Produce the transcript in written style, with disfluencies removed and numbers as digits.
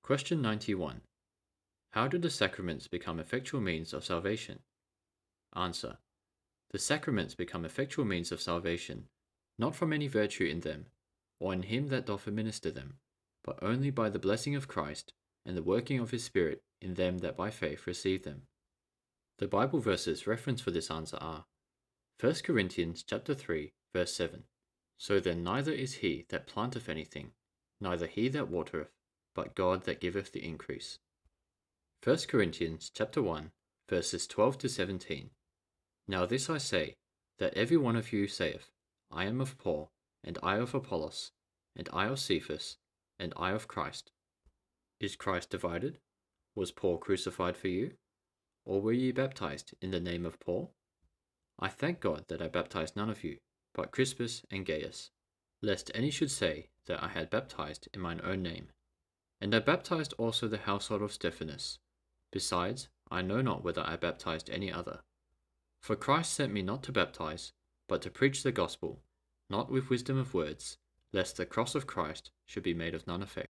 Question 91. How do the sacraments become effectual means of salvation? Answer. The sacraments become effectual means of salvation, not from any virtue in them, or in him that doth administer them, but only by the blessing of Christ and the working of his Spirit in them that by faith receive them. The Bible verses referenced for this answer are 1 Corinthians chapter 3, verse 7. So then neither is he that planteth anything, neither he that watereth, but God that giveth the increase. 1 Corinthians chapter 1, verses 12 to 17. Now this I say, that every one of you saith, I am of Paul, and I of Apollos, and I of Cephas, and I of Christ. Is Christ divided? Was Paul crucified for you? Or were ye baptized in the name of Paul? I thank God that I baptized none of you, but Crispus and Gaius, lest any should say that I had baptized in mine own name. And I baptized also the household of Stephanas. Besides, I know not whether I baptized any other. For Christ sent me not to baptize, but to preach the gospel, not with wisdom of words, lest the cross of Christ should be made of none effect.